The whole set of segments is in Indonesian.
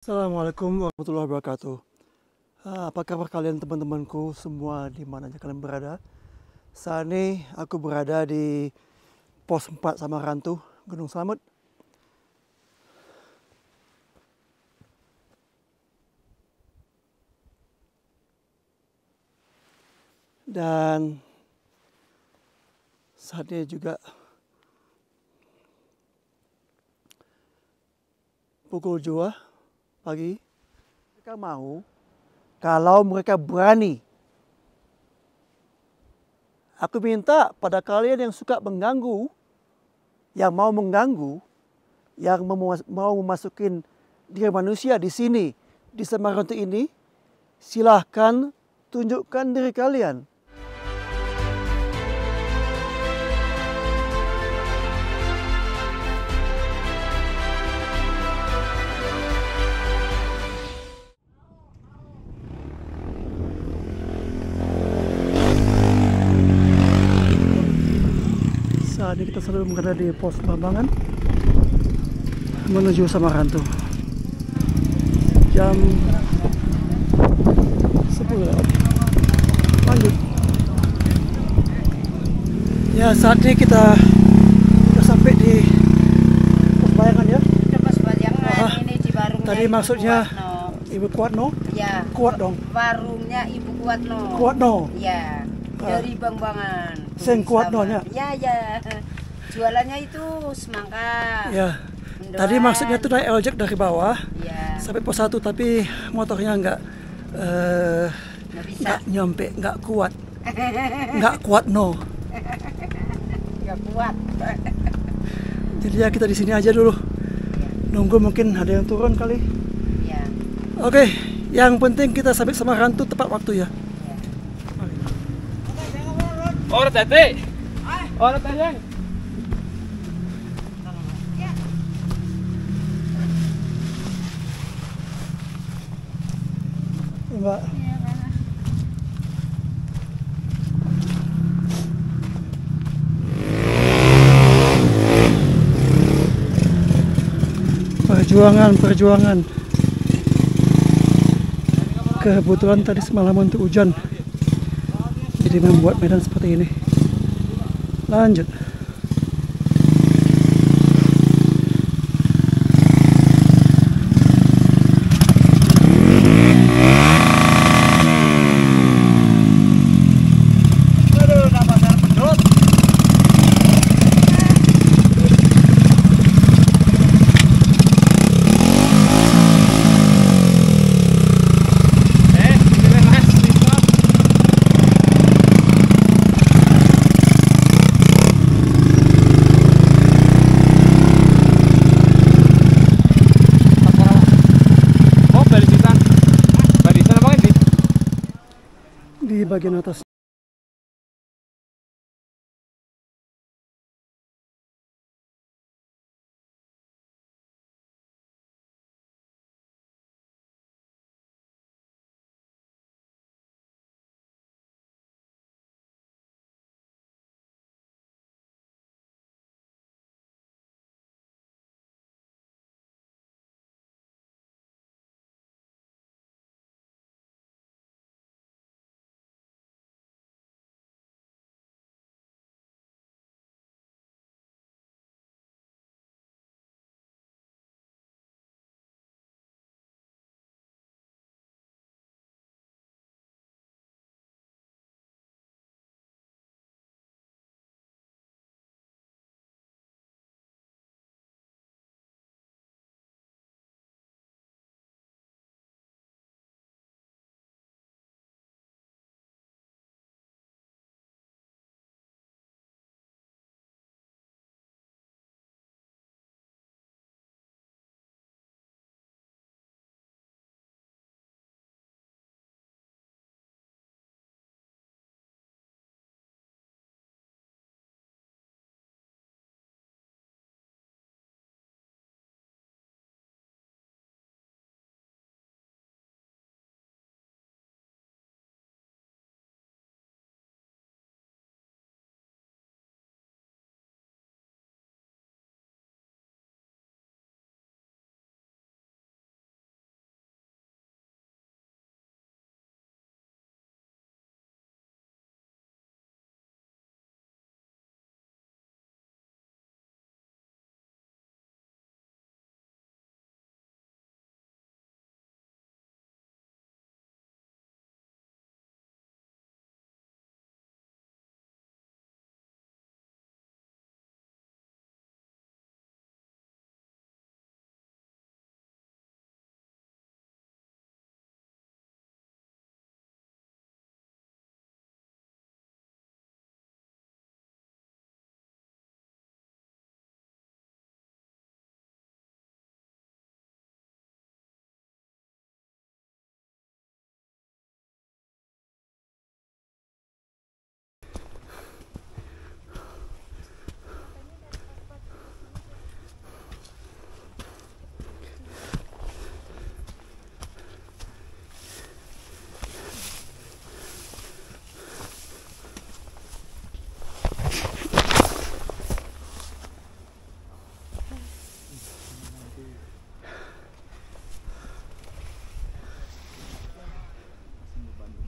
Assalamualaikum warahmatullahi wabarakatuh. Apa kabar kalian teman-temanku semua di mana aja kalian berada? Saat ini aku berada di pos 4 Samarantu, Gunung Slamet. Dan saat ini juga pukul 2 pagi. Mereka mau, kalau mereka berani. Aku minta pada kalian yang suka mengganggu, yang mau mengganggu, yang mau memasukin diri manusia di sini, di Samarantu ini, silahkan tunjukkan diri kalian. Saat ini kita selalu berada di pos Bambangan menuju Samarantu. Jam 10 lewat. Lanjut. Ya, saat ini kita sudah sampai di pos Bayangan ya. Pos Bayangan ini di warungnya. Tadi Ibu maksudnya Kuatno. Ibu Kuatno? Ya. Kuat dong. Warungnya Ibu Kuatno. Kuatno. Ya. Dari Bambangan. Sing Kuatnonya. Ya, ya. Jualannya itu semangka. Ya. Mendoan. Tadi maksudnya tuh naik ojek dari bawah Ya. sampai pos 1 tapi motornya Nggak bisa. nggak nyampe, nggak kuat. Nggak kuat no. Nggak kuat. Jadi ya kita di sini aja dulu. Nunggu mungkin ada yang turun kali. Ya. Oke, yang penting kita sampai Samarantu tepat waktu ya. Orang tete. Orang tete. Mbak. Perjuangan. Kebetulan tadi semalam untuk hujan, jadi membuat medan seperti ini. Lanjut. Di bagian atas.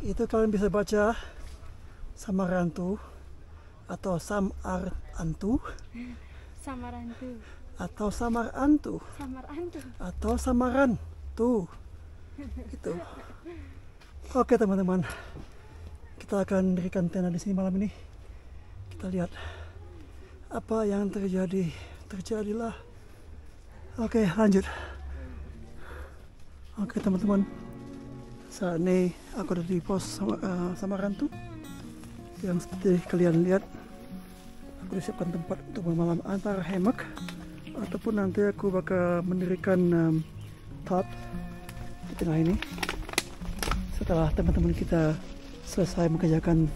Itu kalian bisa baca Samarantu atau Samarantu Samarantu. atau Samarantu Samarantu. atau Samarantu. Gitu. Oke teman-teman, kita akan dirikan tenda di sini malam ini. Kita lihat apa yang terjadi. Terjadilah. Oke, lanjut. Oke teman-teman, saat ini aku ada di pos Samarantu. Yang seperti kalian lihat, aku disiapkan tempat untuk bermalam antara hammock ataupun nanti aku bakal mendirikan tarp di tengah ini setelah teman-teman kita selesai mengerjakan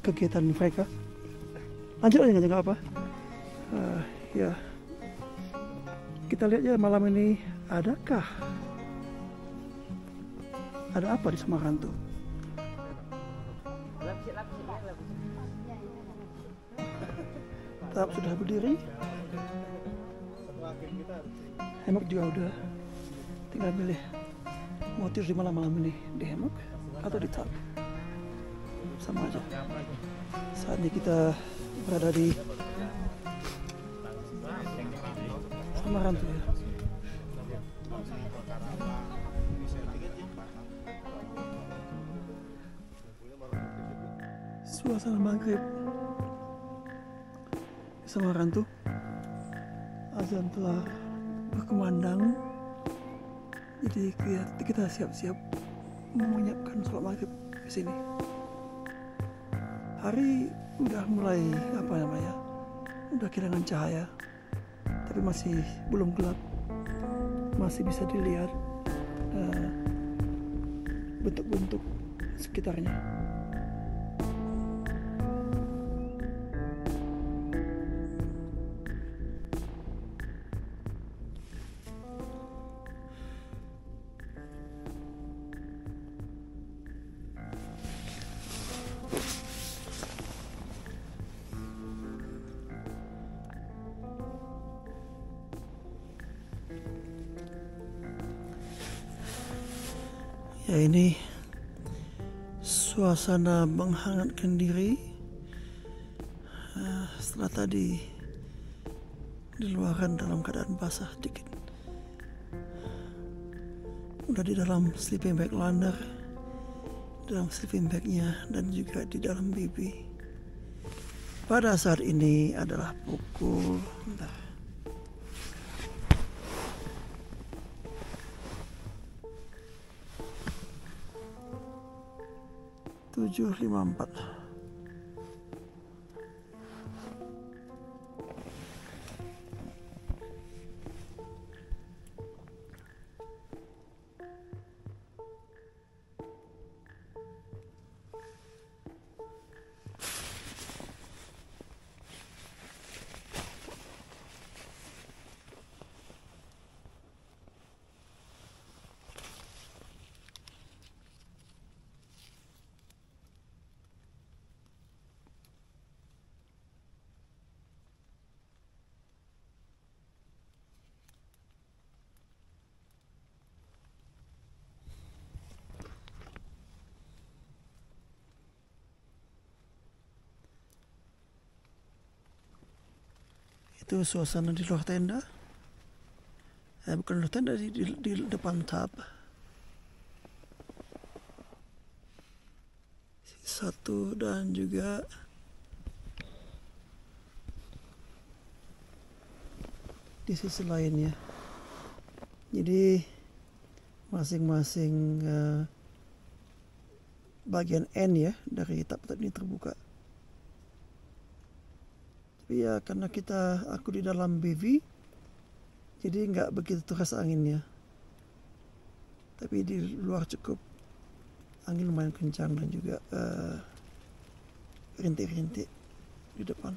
kegiatan mereka. Lanjut aja nggak apa. Ya, kita lihat ya malam ini ada apa di Samarantu. Tahap sudah berdiri, hammock juga udah, tinggal pilih mau tidur di malam ini di hammock atau di tarp, sama aja. Saat ini kita berada di Samarantu ya. Suasana maghrib di Samarantu, azan telah berkumandang, jadi kita siap-siap menyiapkan sholat maghrib di sini. Hari udah mulai udah kehilangan cahaya, tapi masih belum gelap, masih bisa dilihat bentuk-bentuk sekitarnya. Ya, ini suasana menghangatkan diri setelah tadi di luaran dalam keadaan basah dikit. Udah di dalam sleeping bag Lander, dalam sleeping bagnya, dan juga di dalam Bibi. Pada saat ini adalah pukul 7.54. Itu suasana di luar tenda. Bukan luar tenda, di depan tab. Satu dan juga di sisi lainnya. Jadi masing-masing bagian N ya dari tab ini terbuka. Tapi ya karena aku di dalam BV, jadi nggak begitu terasa anginnya. Tapi di luar cukup angin lumayan kencang dan juga rintik-rintik di depan.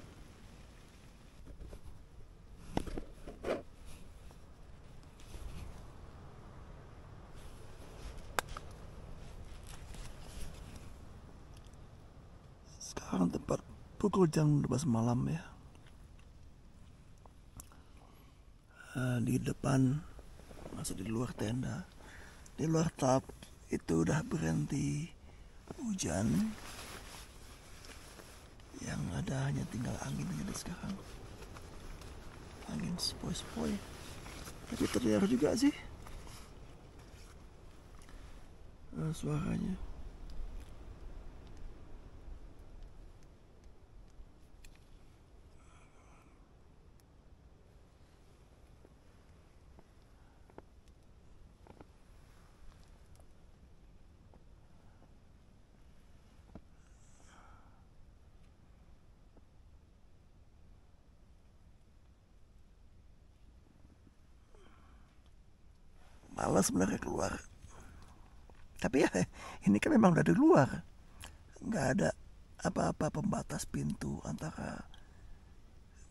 Sekarang tepat pukul jam 12 malam ya. Di depan, masih di luar tenda, di luar tab itu udah berhenti hujan. Yang ada hanya tinggal angin aja deh sekarang. Angin sepoi-sepoi. Tapi terdengar juga sih suaranya. Malas sebenarnya keluar. Tapi ya ini kan memang udah di luar. Nggak ada apa-apa pembatas pintu antara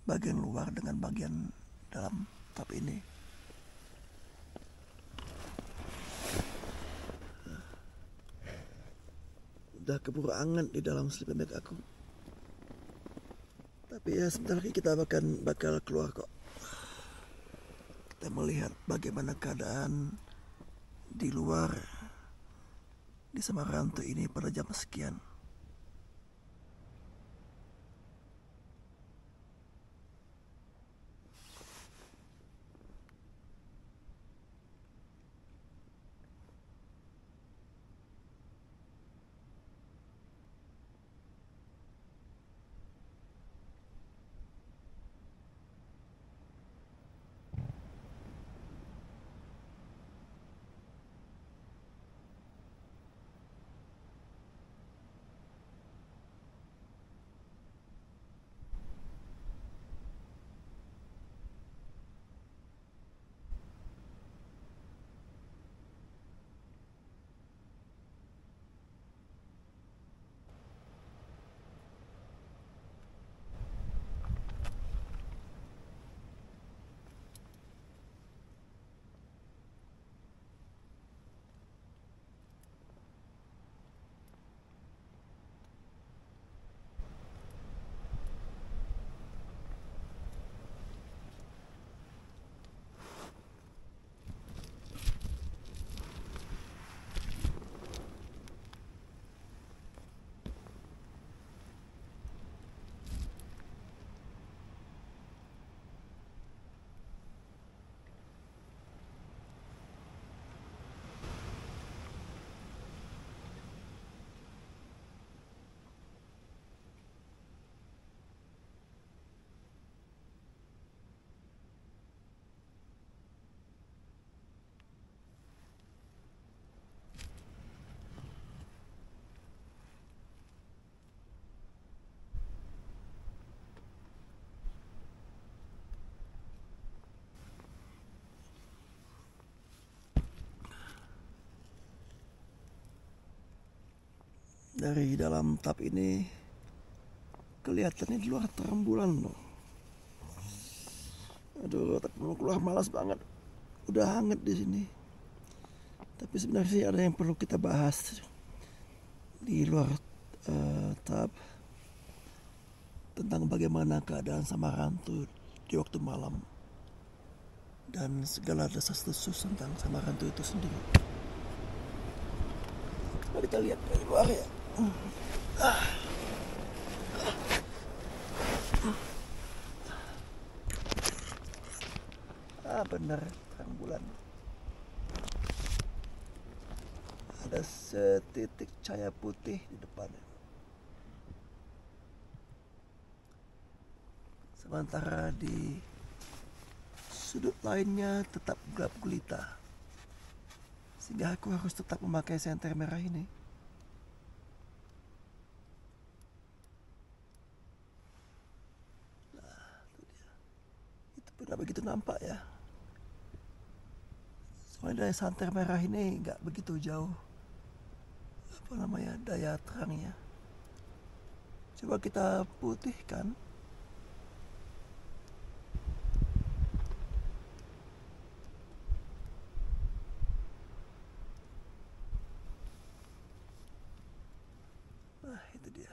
bagian luar dengan bagian dalam tap ini. Udah keburu angan di dalam sleeping bag aku. Tapi ya sebentar lagi kita bakal keluar kok. Kita melihat bagaimana keadaan di luar di Samarantu ini pada jam sekian. Dari dalam tap ini kelihatannya di luar terang bulan loh. Aduh, tapi mau keluar malas banget. Udah hangat di sini. Tapi sebenarnya sih ada yang perlu kita bahas di luar tap tentang bagaimana keadaan Samarantu di waktu malam dan segala desas-desus tentang Samarantu itu sendiri. Coba kita lihat dari luar ya. Benar terang bulan. Ada setitik cahaya putih di depannya. Sementara di sudut lainnya tetap gelap gulita. Sehingga aku harus tetap memakai senter merah ini. Nah, itu dia. Itu pun gak begitu nampak ya. Soalnya dari senter merah ini nggak begitu jauh daya terangnya. Coba kita putihkan. Nah, itu dia.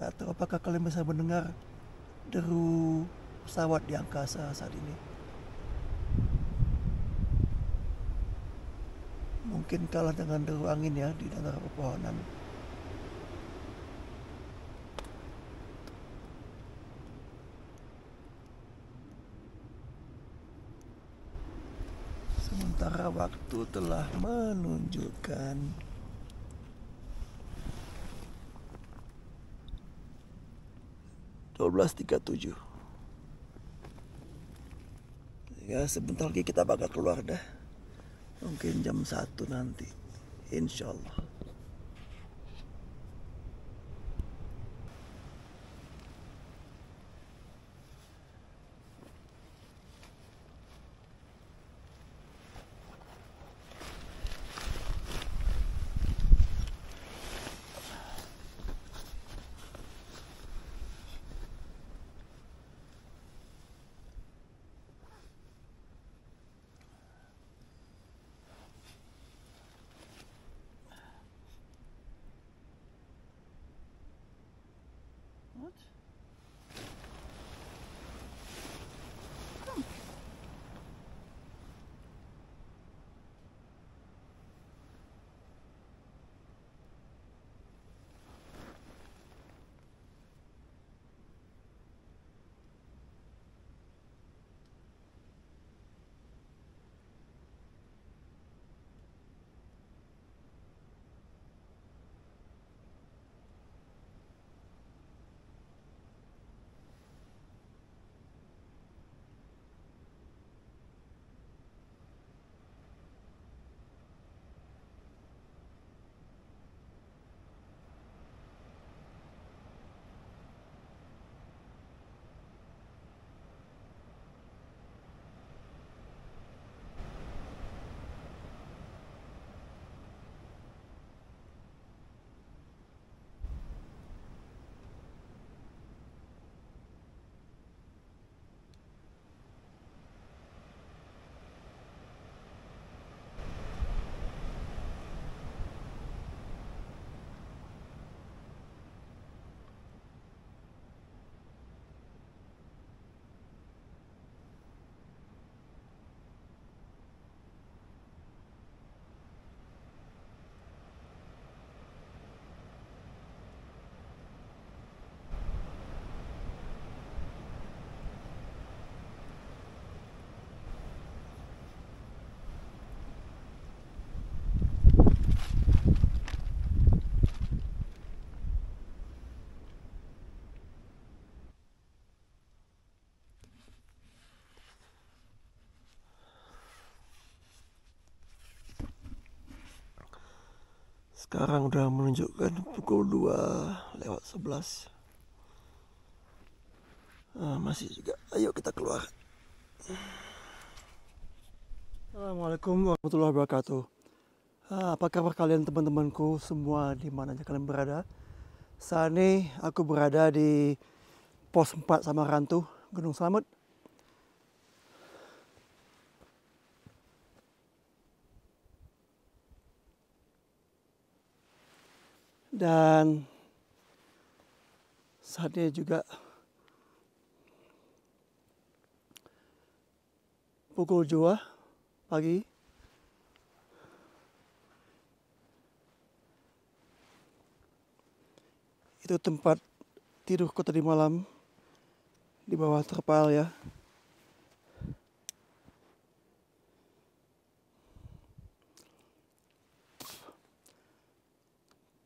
Nggak tahu apakah kalian bisa mendengar deru pesawat di angkasa saat ini. Mungkin kalah dengan deru angin ya di antara pepohonan. Sementara waktu telah menunjukkan 12.37. Ya sebentar lagi kita bakal keluar dah. Mungkin jam 1 nanti. Insya Allah. What? Sekarang udah menunjukkan pukul 2:11. Masih juga. Ayo kita keluar. Assalamualaikum warahmatullahi wabarakatuh. Apa kabar kalian teman-temanku semua di mana aja kalian berada? Saat ini aku berada di pos 4 Samarantu, Gunung Slamet. Dan saatnya juga pukul 2 pagi. Itu tempat tidurku tadi malam di bawah terpal ya.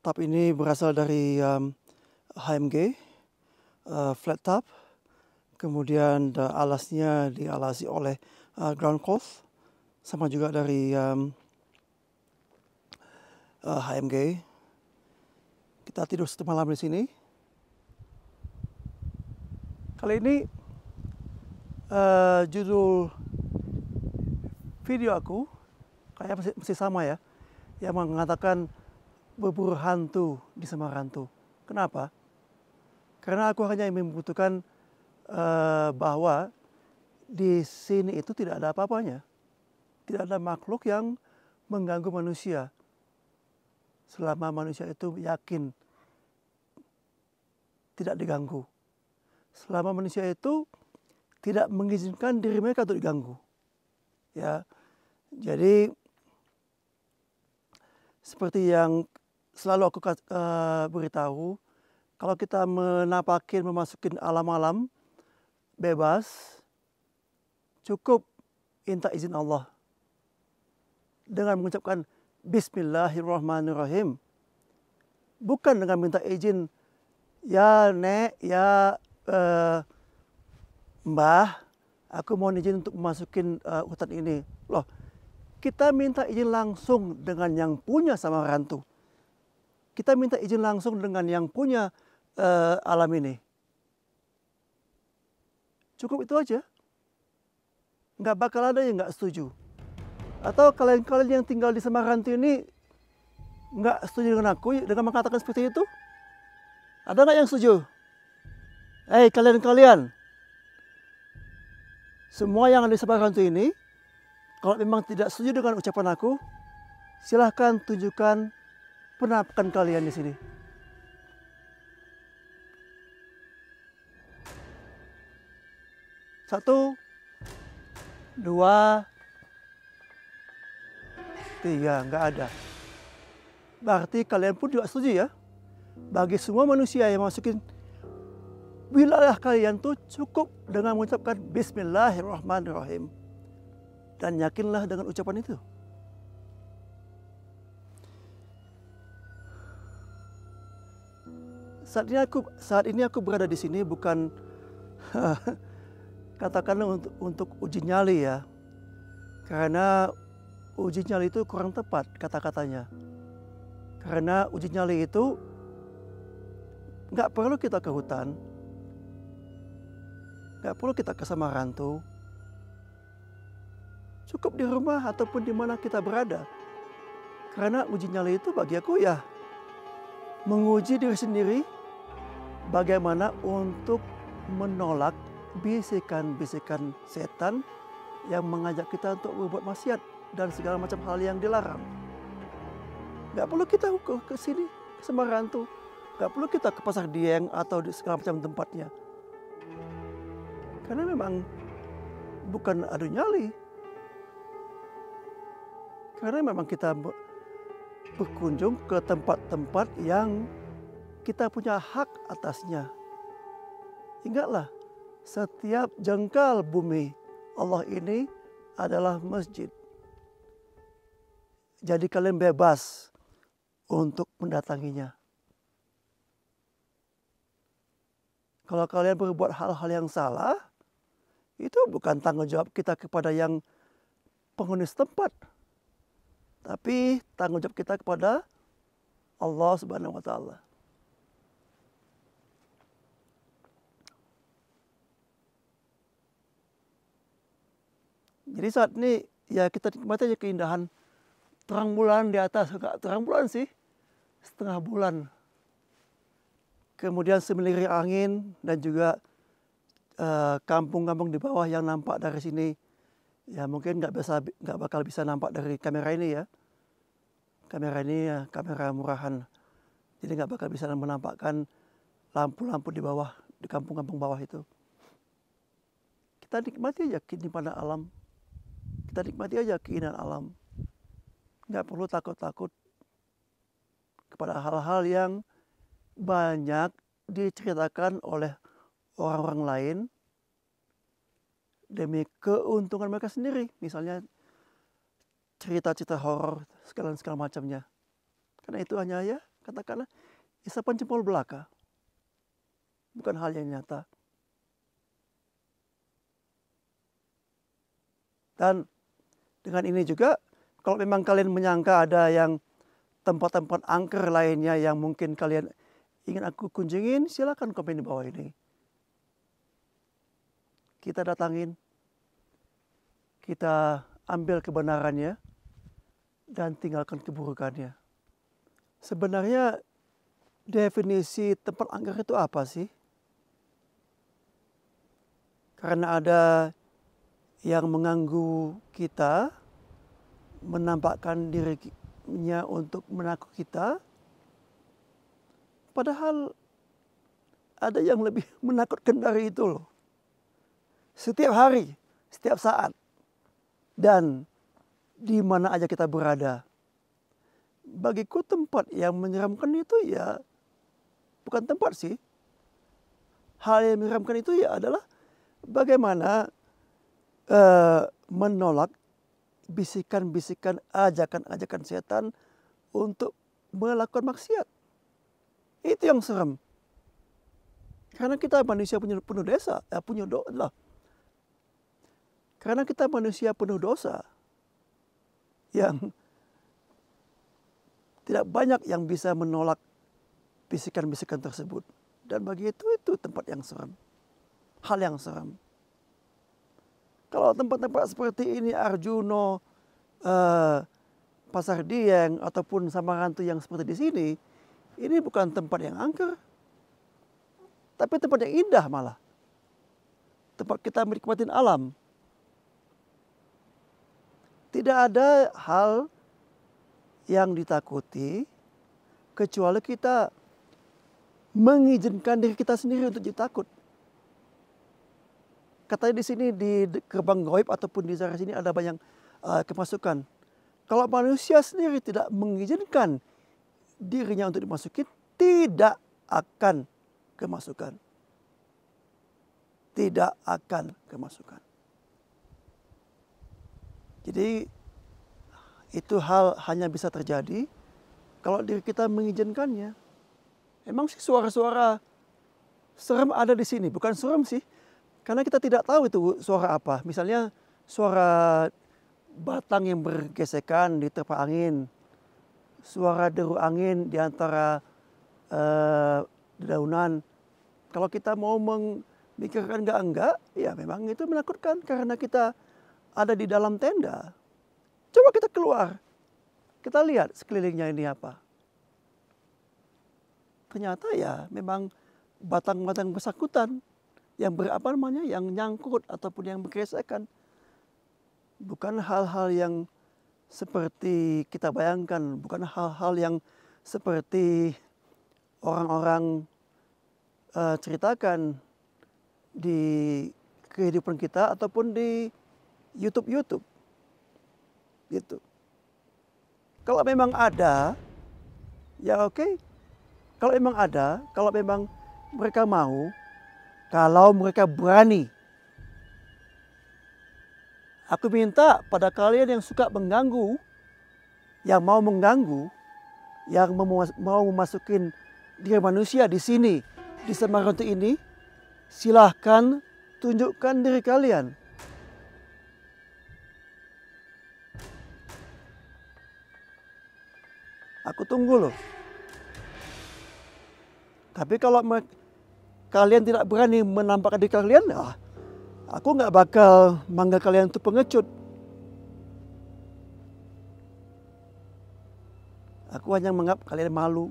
Tap ini berasal dari HMG, flat top. Kemudian alasnya dialasi oleh ground cloth, sama juga dari HMG. Kita tidur satu malam di sini. Kali ini judul video aku kayak masih sama ya, yang mengatakan berburu hantu di Samarantu. Kenapa? Karena aku hanya membutuhkan bahwa di sini itu tidak ada apa-apanya. Tidak ada makhluk yang mengganggu manusia. Selama manusia itu yakin tidak diganggu. Selama manusia itu tidak mengizinkan diri mereka untuk diganggu. Ya. Jadi seperti yang selalu aku beritahu, kalau kita memasukin alam-alam bebas, cukup minta izin Allah dengan mengucapkan Bismillahirrahmanirrahim. Bukan dengan minta izin, ya Nek, ya Mbah, aku mau izin untuk memasukin hutan ini. Loh, kita minta izin langsung dengan yang punya Samarantu. Kita minta izin langsung dengan yang punya alam ini. Cukup itu aja. Nggak bakal ada yang nggak setuju. Atau kalian-kalian yang tinggal di Samarantu ini nggak setuju dengan aku dengan mengatakan seperti itu? Ada nggak yang setuju? Hei kalian-kalian, semua yang ada di Samarantu ini, kalau memang tidak setuju dengan ucapan aku, silahkan tunjukkan penampakan kalian di sini. Satu, dua, tiga, nggak ada. Berarti kalian pun juga setuju ya. Bagi semua manusia yang masukin wilayah kalian tuh cukup dengan mengucapkan Bismillahirrahmanirrahim. Dan yakinlah dengan ucapan itu. Saat ini aku berada di sini bukan katakanlah untuk uji nyali ya. Karena uji nyali itu kurang tepat kata-katanya. Karena uji nyali itu nggak perlu kita ke hutan. Nggak perlu kita ke Samarantu. Cukup di rumah ataupun di mana kita berada. Karena uji nyali itu bagi aku ya menguji diri sendiri bagaimana untuk menolak bisikan-bisikan setan yang mengajak kita untuk berbuat maksiat dan segala macam hal yang dilarang. Gak perlu kita ke sini, ke Samarantu. Gak perlu kita ke Pasar Dieng atau di segala macam tempatnya. Karena memang bukan adu nyali. Karena memang kita berkunjung ke tempat-tempat yang kita punya hak atasnya. Ingatlah, setiap jengkal bumi Allah ini adalah masjid. Jadi kalian bebas untuk mendatanginya. Kalau kalian berbuat hal-hal yang salah, itu bukan tanggung jawab kita kepada yang penghuni setempat. Tapi tanggung jawab kita kepada Allah Subhanahu wa Ta'ala. Jadi saat ini ya kita nikmati aja keindahan terang bulan di atas. Enggak terang bulan sih, setengah bulan. Kemudian semelirik angin dan juga kampung-kampung di bawah yang nampak dari sini. Ya mungkin nggak bakal bisa nampak dari kamera ini ya. Kamera ini ya kamera murahan. Jadi nggak bakal bisa menampakkan lampu-lampu di bawah, di kampung-kampung bawah itu. Kita nikmati aja kenikmatan alam. Kita nikmati aja keindahan alam. Nggak perlu takut-takut kepada hal-hal yang banyak diceritakan oleh orang-orang lain demi keuntungan mereka sendiri. Misalnya cerita-cerita horor segala macamnya. Karena itu hanya ya katakanlah isapan jempol belaka. Bukan hal yang nyata. Dan dengan ini juga, kalau memang kalian menyangka ada yang tempat-tempat angker lainnya yang mungkin kalian ingin aku kunjungin, silakan komen di bawah ini. Kita datangin, kita ambil kebenarannya, dan tinggalkan keburukannya. Sebenarnya definisi tempat angker itu apa sih? Karena ada yang mengganggu kita, menampakkan dirinya untuk menakut kita. Padahal ada yang lebih menakutkan dari itu loh. Setiap hari, setiap saat, dan di mana aja kita berada. Bagiku tempat yang menyeramkan itu ya bukan tempat sih. Hal yang menyeramkan itu ya adalah bagaimana menolak bisikan-bisikan, ajakan-ajakan setan untuk melakukan maksiat. Itu yang serem. Karena kita manusia penuh dosa, Karena kita manusia penuh dosa yang tidak banyak yang bisa menolak bisikan-bisikan tersebut. Dan bagi itu tempat yang serem. Hal yang serem. Kalau tempat-tempat seperti ini, Arjuno, Pasar Dieng, ataupun Samarantu yang seperti di sini, ini bukan tempat yang angker. Tapi tempat yang indah malah. Tempat kita menikmati alam. Tidak ada hal yang ditakuti kecuali kita mengizinkan diri kita sendiri untuk jadi takut. Katanya di sini di gerbang gaib ataupun di Zara sini ada banyak kemasukan. Kalau manusia sendiri tidak mengizinkan dirinya untuk dimasukin, tidak akan kemasukan. Tidak akan kemasukan. Jadi itu hal hanya bisa terjadi kalau diri kita mengizinkannya. Emang sih suara-suara serem ada di sini. Bukan serem sih. Karena kita tidak tahu itu suara apa. Misalnya suara batang yang bergesekan di terpa angin. Suara deru angin di antara dedaunan. Kalau kita mau memikirkan enggak, ya memang itu menakutkan. Karena kita ada di dalam tenda. Coba kita keluar. Kita lihat sekelilingnya ini apa. Ternyata ya memang batang-batang bersangkutan yang yang nyangkut ataupun yang bergesekan. Bukan hal-hal yang seperti kita bayangkan, bukan hal-hal yang seperti orang-orang ceritakan di kehidupan kita ataupun di YouTube. Gitu. Kalau memang ada, ya oke. Kalau memang ada, kalau memang mereka mau, kalau mereka berani. Aku minta pada kalian yang suka mengganggu, yang mau mengganggu, yang mau memasukin diri manusia di sini, di Samarantu ini, silahkan tunjukkan diri kalian. Aku tunggu loh. Tapi kalau kalian tidak berani menampakkan diri kalian, aku nggak bakal manggil kalian untuk pengecut. Aku hanya menganggap kalian malu.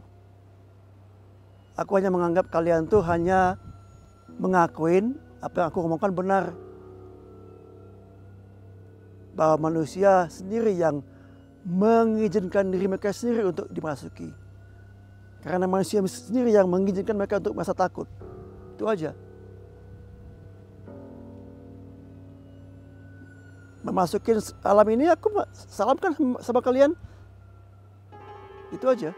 Aku hanya menganggap kalian tuh hanya mengakuin apa yang aku ngomongkan benar. Bahwa manusia sendiri yang mengizinkan diri mereka sendiri untuk dimasuki. Karena manusia sendiri yang mengizinkan mereka untuk merasa takut. Itu aja. Memasukin alam ini aku salamkan sama kalian. Itu aja.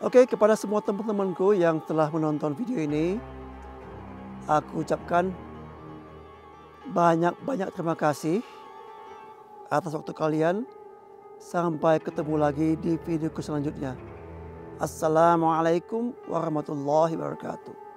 Oke, kepada semua teman-temanku yang telah menonton video ini, aku ucapkan banyak-banyak terima kasih atas waktu kalian. Sampai ketemu lagi di videoku selanjutnya. Assalamualaikum warahmatullahi wabarakatuh.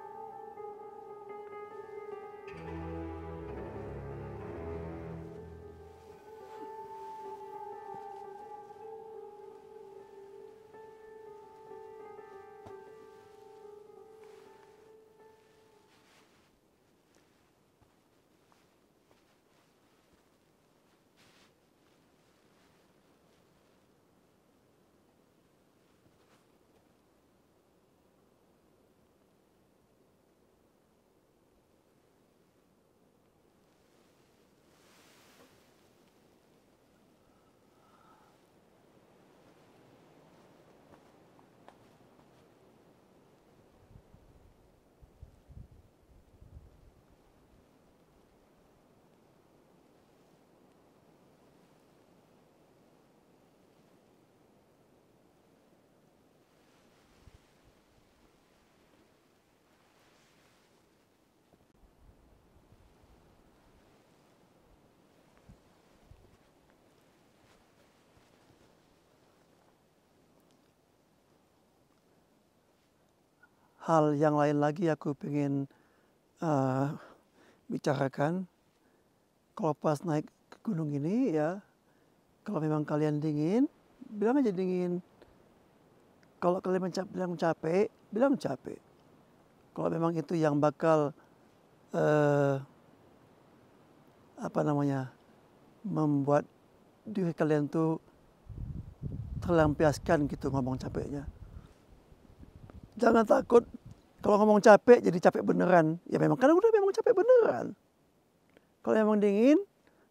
hal yang lain lagi aku pengen bicarakan. Kalau pas naik ke gunung ini ya, kalau memang kalian dingin, bilang aja dingin. Kalau kalian bilang capek, bilang capek. Kalau memang itu yang bakal membuat diri kalian tuh terlampiaskan gitu ngomong capeknya. Jangan takut kalau ngomong capek jadi capek beneran. Ya memang karena udah memang capek beneran. Kalau memang dingin,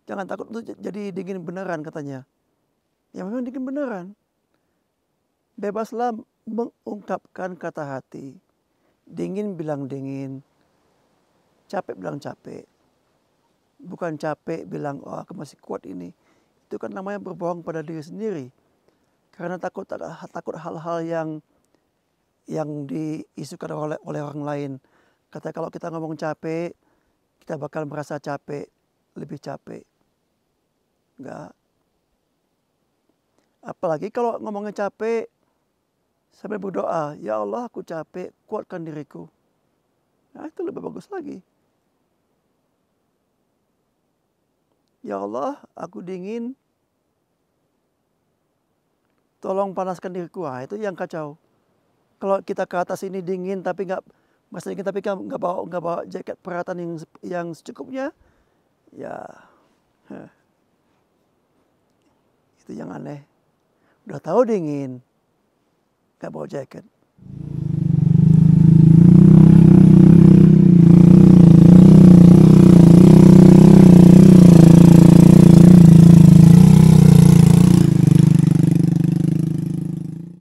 jangan takut untuk jadi dingin beneran katanya. Ya memang dingin beneran. Bebaslah mengungkapkan kata hati. Dingin bilang dingin. Capek bilang capek. Bukan capek bilang, oh aku masih kuat ini. Itu kan namanya berbohong pada diri sendiri. Karena takut hal-hal yang diisukan oleh orang lain. Kata kalau kita ngomong capek, kita bakal merasa capek, lebih capek. Enggak. Apalagi kalau ngomongnya capek, sampai berdoa, ya Allah aku capek, kuatkan diriku. Nah itu lebih bagus lagi. Ya Allah, aku dingin, tolong panaskan diriku. Nah, itu yang kacau. Kalau kita ke atas ini dingin tapi nggak bawa jaket peralatan yang secukupnya, ya itu yang aneh. Udah tahu dingin, nggak bawa jaket.